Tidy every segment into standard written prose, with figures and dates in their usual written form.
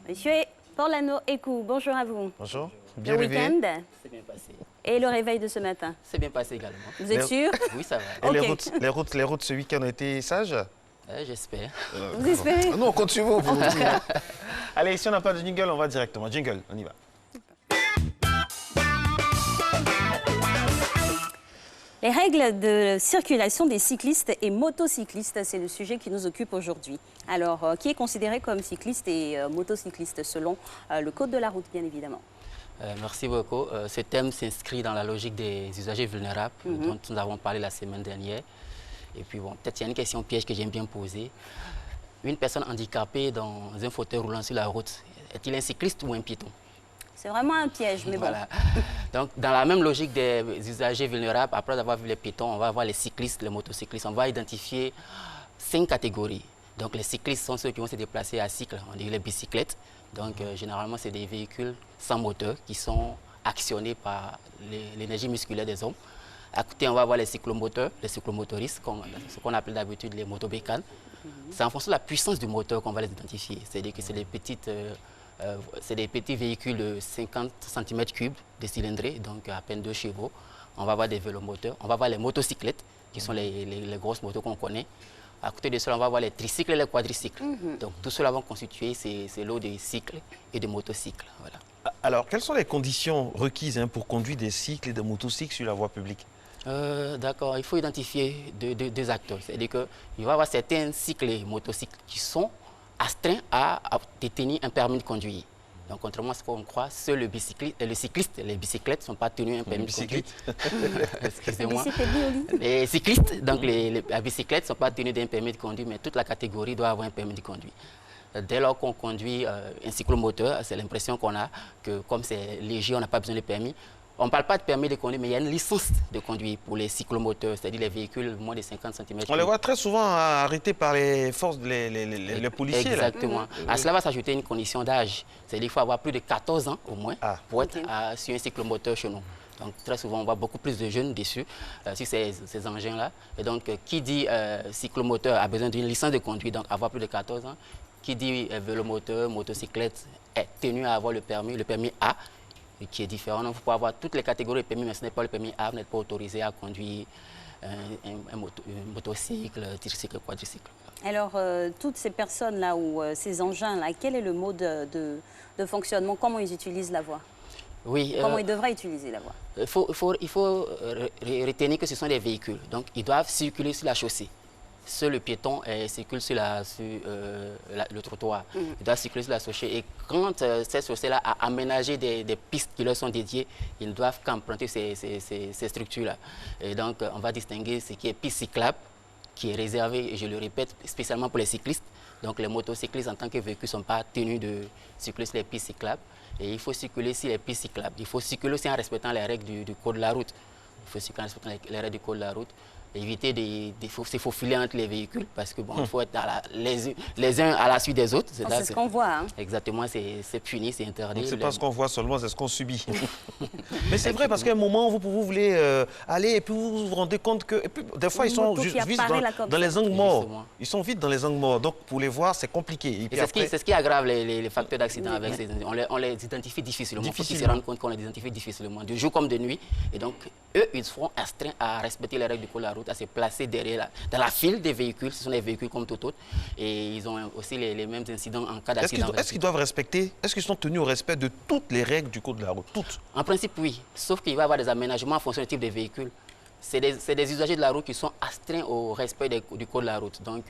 Monsieur Orlando Ekou, bonjour à vous. Bonjour. Le week-end C'est bien passé. et le réveil de ce matin. C'est bien passé également. Vous êtes sûr? Oui, ça va. Et Ok. les routes ce week-end ont été sages? J'espère. Vous espérez? Nous, on compte sur vous. Allez, si on n'a pas de jingle, on va directement. Jingle, on y va. Les règles de circulation des cyclistes et motocyclistes, c'est le sujet qui nous occupe aujourd'hui. Alors, qui est considéré comme cycliste et motocycliste selon le code de la route, bien évidemment? Merci beaucoup. Ce thème s'inscrit dans la logique des usagers vulnérables dont nous avons parlé la semaine dernière. Et puis bon, peut-être il y a une question piège que j'aime bien poser. Une personne handicapée dans un fauteuil roulant sur la route, est-il un cycliste ou un piéton? C'est vraiment un piège, mais bon. Voilà. Donc, dans la même logique des usagers vulnérables, après avoir vu les piétons, on va voir les cyclistes, les motocyclistes. On va identifier 5 catégories. Donc, les cyclistes sont ceux qui vont se déplacer à cycle, on dit les bicyclettes. Donc, généralement, c'est des véhicules sans moteur qui sont actionnés par l'énergie musculaire des hommes. À côté, on va voir les cyclomoteurs, les cyclomotoristes, ce qu'on appelle d'habitude les motobécanes. C'est en fonction de la puissance du moteur qu'on va les identifier. C'est-à-dire que c'est des petits véhicules de 50 cm3 de cylindrée, donc à peine 2 chevaux. On va voir des vélomoteurs, on va voir les motocyclettes, qui sont les grosses motos qu'on connaît. À côté de cela, on va voir les tricycles et les quadricycles. Donc tout cela va constituer ces lots de cycles et de motocycles. Voilà. Alors, quelles sont les conditions requises pour conduire des cycles et des motocycles sur la voie publique? D'accord, il faut identifier deux acteurs. C'est-à-dire qu'il va y avoir certains cycles et motocycles qui sont astreints à détenir un permis de conduire. Donc, contrairement à ce qu'on croit, seuls les cyclistes, les bicyclettes ne sont pas tenus un permis de conduire. Excusez-moi. Les cyclistes, donc les bicyclettes ne sont pas tenus d'un permis de conduire, mais toute la catégorie doit avoir un permis de conduire. Dès lors qu'on conduit un cyclomoteur, c'est l'impression qu'on a que comme c'est léger, on n'a pas besoin de permis. On ne parle pas de permis de conduire, mais il y a une licence de conduire pour les cyclomoteurs, c'est-à-dire les véhicules moins de 50 cm. On les voit très souvent arrêtés par les forces, les policiers. Exactement. À cela va s'ajouter une condition d'âge. C'est-à-dire qu'il faut avoir plus de 14 ans au moins pour être sur un cyclomoteur chez nous. Donc très souvent, on voit beaucoup plus de jeunes dessus, sur ces engins-là. Et donc, qui dit cyclomoteur a besoin d'une licence de conduire, donc avoir plus de 14 ans. Qui dit vélomoteur, motocyclette est tenu à avoir le permis A, qui est différent. Donc, vous pouvez avoir toutes les catégories de permis, mais ce n'est pas le permis A, vous n'êtes pas autorisé à conduire un motocycle, tricycle, quadricycle. Alors, toutes ces personnes-là ou ces engins-là, quel est le mode de fonctionnement? Comment ils utilisent la voie? Oui, comment ils devraient utiliser la voie? Il faut retenir que ce sont des véhicules. Donc, ils doivent circuler sur la chaussée. Seul le piéton circule sur le trottoir. Il doit circuler sur la chaussée. Et quand cette chaussée-là a aménagé des pistes qui leur sont dédiées, ils ne doivent qu'emprunter ces structures-là. Et donc, on va distinguer ce qui est piste cyclable, qui est réservé, et je le répète, spécialement pour les cyclistes. Donc, les motocyclistes, en tant que véhicules, ne sont pas tenus de circuler sur les pistes cyclables. Et il faut circuler sur les pistes cyclables. Il faut circuler aussi en respectant les règles du code de la route. Il faut circuler en respectant les règles du code de la route. Éviter de se faufiler entre les véhicules parce que bon, il faut être les uns à la suite des autres. C'est ce qu'on voit. Exactement, c'est puni, c'est interdit. Ce n'est pas ce qu'on voit seulement, c'est ce qu'on subit. Mais c'est vrai parce qu'à un moment, vous voulez aller et puis vous vous rendez compte que... Et puis, des fois, ils sont juste vite dans les angles morts. Ils sont vite dans les angles morts. Donc, pour les voir, c'est compliqué. C'est ce qui aggrave les facteurs d'accident avec ces... On les identifie difficilement. Il faut qu'ils se rendent compte qu'on les identifie difficilement, de jour comme de nuit. Et donc, eux, ils seront astreints à respecter les règles du code de la route, à se placer derrière dans la file des véhicules. Ce sont des véhicules comme tout autre. Et ils ont aussi les mêmes incidents en cas d'accident. Est-ce qu'ils doivent respecter, est-ce qu'ils sont tenus au respect de toutes les règles du code de la route? Toutes? En principe, oui. Sauf qu'il va y avoir des aménagements en fonction du type de véhicule. C'est des usagers de la route qui sont astreints au respect du code de la route. Donc,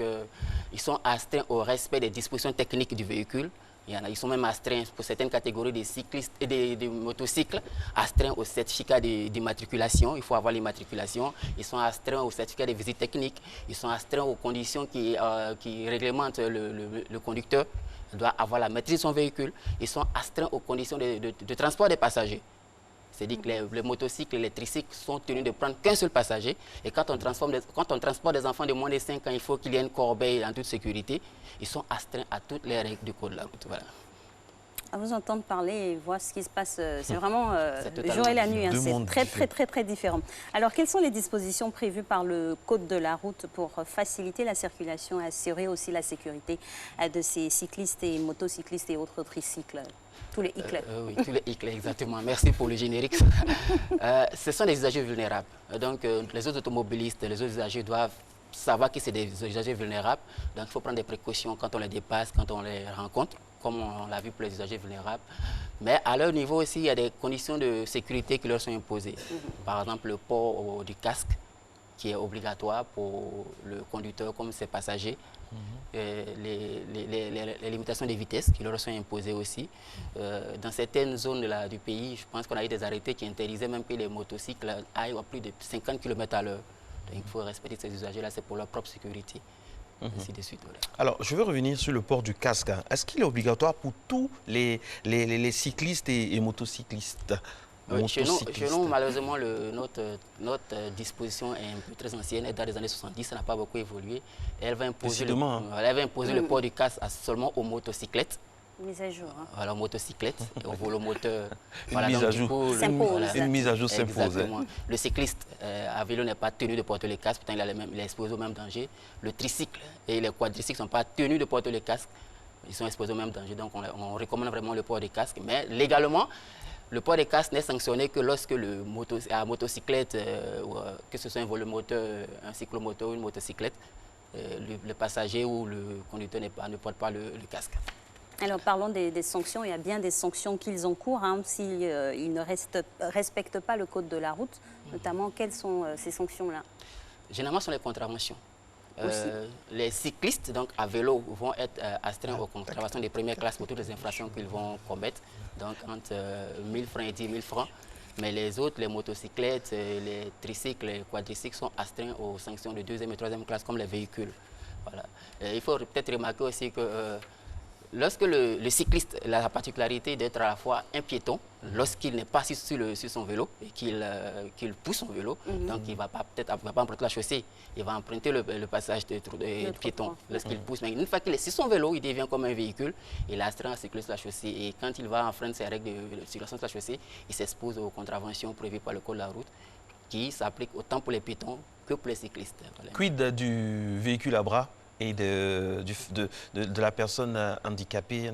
ils sont astreints au respect des dispositions techniques du véhicule. Ils sont même astreints pour certaines catégories de cyclistes et de motocycles, astreints au certificat d'immatriculation. Il faut avoir l'immatriculation. Ils sont astreints au certificat de visite technique. Ils sont astreints aux conditions qui réglementent le conducteur. Il doit avoir la maîtrise de son véhicule. Ils sont astreints aux conditions de transport des passagers. C'est-à-dire que les motocycles et les tricycles sont tenus de prendre qu'un seul passager. Et quand on transporte des enfants de moins de 5 ans, il faut qu'il y ait une corbeille en toute sécurité. Ils sont astreints à toutes les règles du code de la route. Voilà. À vous entendre parler et voir ce qui se passe, c'est vraiment le jour et la nuit, hein, c'est très différent. Alors, quelles sont les dispositions prévues par le Code de la route pour faciliter la circulation et assurer aussi la sécurité de ces cyclistes et motocyclistes et autres tricycles? Tous les ICLE. Oui, tous les ICLE, exactement. Merci pour le générique. Ce sont des usagers vulnérables. Donc, les autres automobilistes, les autres usagers doivent savoir que c'est des usagers vulnérables. Donc, il faut prendre des précautions quand on les dépasse, quand on les rencontre, comme on l'a vu pour les usagers vulnérables. Mais à leur niveau aussi, il y a des conditions de sécurité qui leur sont imposées. Par exemple, le port du casque, qui est obligatoire pour le conducteur comme ses passagers. Les limitations de vitesse qui leur sont imposées aussi. Dans certaines zones du pays, je pense qu'on a eu des arrêtés qui interdisaient même que les motocycles aillent à plus de 50 km à l'heure. Donc il faut respecter ces usagers-là, c'est pour leur propre sécurité. Ainsi de suite, voilà. Alors, je veux revenir sur le port du casque. Est-ce qu'il est obligatoire pour tous les cyclistes et motocyclistes? Oui, chez nous, malheureusement, notre disposition est un peu très ancienne. Elle date des années 70, ça n'a pas beaucoup évolué. Elle va imposer, le port du casque seulement aux motocyclettes. Mise à jour. Hein. Voilà, motocyclette, au volomoteur. Une mise à jour. Une mise à jour s'impose. Le cycliste à vélo n'est pas tenu de porter le casque, pourtant il est exposé au même danger. Le tricycle et les quadricycles ne sont pas tenus de porter le casque, ils sont exposés au même danger. Donc on recommande vraiment le port des casques. Mais légalement, le port des casques n'est sanctionné que lorsque la motocyclette, que ce soit un volomoteur, un cyclomoteur ou une motocyclette, le passager ou le conducteur ne porte pas le casque. Alors parlons des sanctions, il y a bien des sanctions qu'ils encourent hein, s'ils ne respectent pas le code de la route, notamment quelles sont ces sanctions-là? Généralement, ce sont les contraventions. Les cyclistes donc, à vélo vont être astreints aux contraventions des premières classes pour toutes les infractions qu'ils vont commettre, donc entre 1000 francs et 10 000 francs. Mais les autres, les motocyclettes, les tricycles, les quadricycles sont astreints aux sanctions de deuxième et troisième classe comme les véhicules. Voilà. Il faut peut-être remarquer aussi que lorsque le cycliste a la particularité d'être à la fois un piéton, lorsqu'il n'est pas sur son vélo et qu'il pousse son vélo, donc il ne va pas emprunter la chaussée, il va emprunter le passage de piéton lorsqu'il pousse. Mais une fois qu'il est sur son vélo, il devient comme un véhicule, il astreint à cycliste la chaussée et quand il va enfreindre ses règles de circulation de la chaussée, il s'expose aux contraventions prévues par le code de la route qui s'appliquent autant pour les piétons que pour les cyclistes. Voilà. Quid du véhicule à bras et de la personne handicapée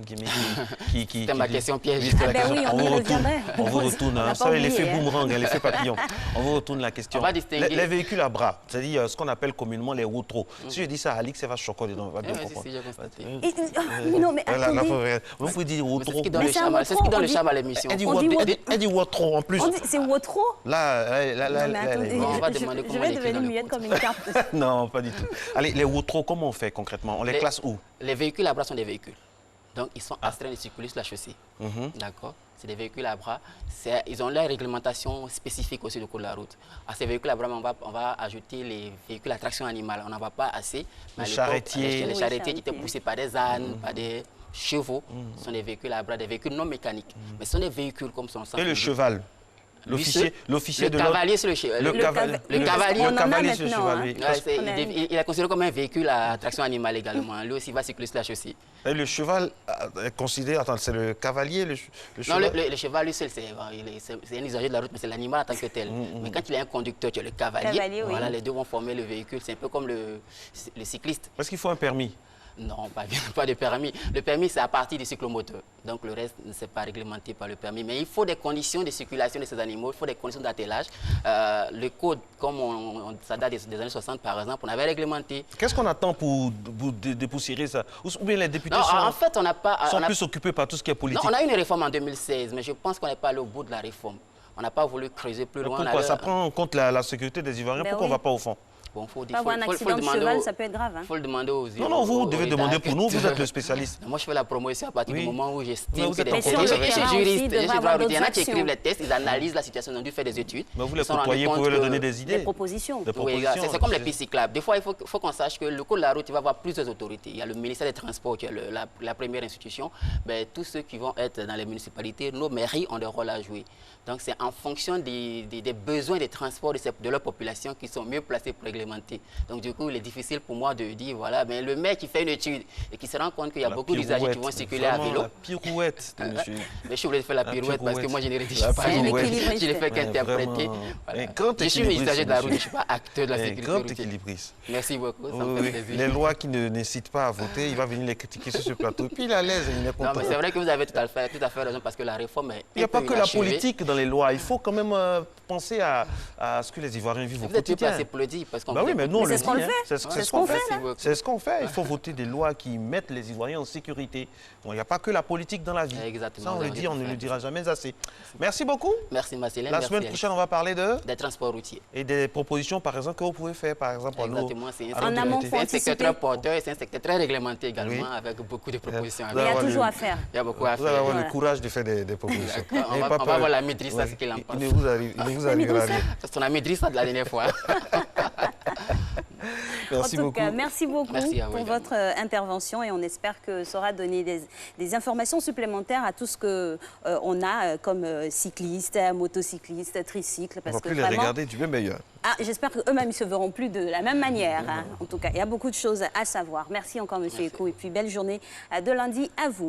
C'était ma question piège. On vous retourne, vous savez, l'effet boomerang, l'effet papillon. On vous retourne la question. Les véhicules à bras, c'est-à-dire ce qu'on appelle communément les routros. Si je dis ça à Alix, ça va choquer dedans. Va bien comprendre. Non, mais attendez. Vous pouvez dire routro. C'est ce qui donne le charme à l'émission. Elle dit wotro en plus. C'est wotro? Là, on va demander comment on l'écrit. Je vais devenir muette comme une carte. Non, pas du tout. Allez, les routros, comment on fait concrètement? On les classe où? Les véhicules à bras sont des véhicules. Donc, ils sont astreints de circuler sur la chaussée. D'accord? C'est des véhicules à bras. Ils ont leur réglementation spécifique aussi du code de la route. À ces véhicules à bras, on va ajouter les véhicules à traction animale. On n'en va pas assez. Les charretiers. Les charretiers qui étaient poussés par des ânes, par des chevaux. Ce sont des véhicules à bras, des véhicules non mécaniques. Mais ce sont des véhicules comme son sens. Et le cheval? L'officier de cavalier sur le cheval. Le cavalier sur le cheval, oui. Il est considéré comme un véhicule à traction animale également. Lui aussi va circuler sur la chaussée. Et le cheval est considéré, attends, c'est le cavalier, le cheval? Non, le cheval, lui, c'est un usager de la route, mais c'est l'animal en tant que tel. Mais quand il est un conducteur, tu as le cavalier. Voilà, les deux vont former le véhicule. C'est un peu comme le cycliste. Est-ce qu'il faut un permis? Non, pas de permis. Le permis, c'est à partir du cyclomoteur. Donc, le reste ne s'est pas réglementé par le permis. Mais il faut des conditions de circulation de ces animaux, il faut des conditions d'attelage. Le code, comme ça date des années 60, par exemple, on avait réglementé. Qu'est-ce qu'on attend pour dépoussiérer ça? Ou bien les députés sont plus occupés par tout ce qui est politique? Non, on a eu une réforme en 2016, mais je pense qu'on n'est pas allé au bout de la réforme. On n'a pas voulu creuser plus loin. Pourquoi? Ça prend en compte la sécurité des Ivoiriens. Pourquoi on ne va pas au fond? Bon, avoir un accident de cheval, ça peut être grave. Il faut le demander aux Non, non, vous devez demander pour nous, vous êtes le spécialiste. Moi, je fais la promotion à partir du moment où j'estime que des juriste, il y en a qui écrivent les tests, ils analysent la situation, ils ont dû faire des études. Mais vous les côtoyez pour leur donner des idées. Des propositions. C'est comme les pistes cyclables. Des fois, il faut qu'on sache que le code de la route, il va avoir plusieurs autorités. Il y a le ministère des Transports, qui est la première institution. Tous ceux qui vont être dans les municipalités, nos mairies ont des rôles à jouer. Donc, c'est en fonction des besoins des transports de leur population qui sont mieux placés pour régler réglementé. Donc du coup, il est difficile pour moi de dire, voilà, mais le maire qui fait une étude et qui se rend compte qu'il y a beaucoup d'usagers qui vont circuler à vélo. La pirouette de monsieur. Mais je suis obligé de faire la pirouette parce que moi, je ne rédige pas. Je ne fais qu'interpréter. Voilà. Je suis usager de la route, je ne suis pas acteur de la sécurité grand routière. équilibriste. Merci beaucoup, ça me fait plaisir. Les lois qui ne nécessitent pas à voter, il va venir les critiquer sur ce plateau. Et puis il est à l'aise, il est content. Non, mais c'est vrai que vous avez tout à fait raison parce que la réforme est. Il n'y a pas que la politique dans les lois. Il faut quand même penser à ce que les Ivoiriens vivent au quotidien. Vous êtes assez politique parce qu'on. Bah oui, mais nous on le dit. C'est ce qu'on fait. C'est ce qu'on fait. Il faut voter des lois qui mettent les Ivoiriens en sécurité. Il n'y a pas que la politique dans la vie. Exactement. Ça, on le dit, on ne le dira jamais assez. Merci beaucoup. Merci, Marcelin. La semaine prochaine, on va parler des transports routiers. Et des propositions, par exemple, que vous pouvez faire, par exemple, exactement. C'est un secteur très porteur et c'est un secteur très réglementé également, avec beaucoup de propositions. Il y a toujours à faire. Il y a beaucoup à faire. Vous allez avoir le courage de faire des propositions. On va voir la maîtrise, ce qu'il en pense. Il ne vous arrivera rien. Parce qu'on a maîtrisé ça de la dernière fois. Merci beaucoup. Merci beaucoup pour votre intervention et on espère que ça aura donné des informations supplémentaires à tout ce qu'on a comme cyclistes, motocyclistes, tricycles. On va plus les regarder du même œil. J'espère qu'eux-mêmes ne se verront plus de la même manière. En tout cas, il y a beaucoup de choses à savoir. Merci encore, Monsieur Ekou, et puis belle journée de lundi à vous.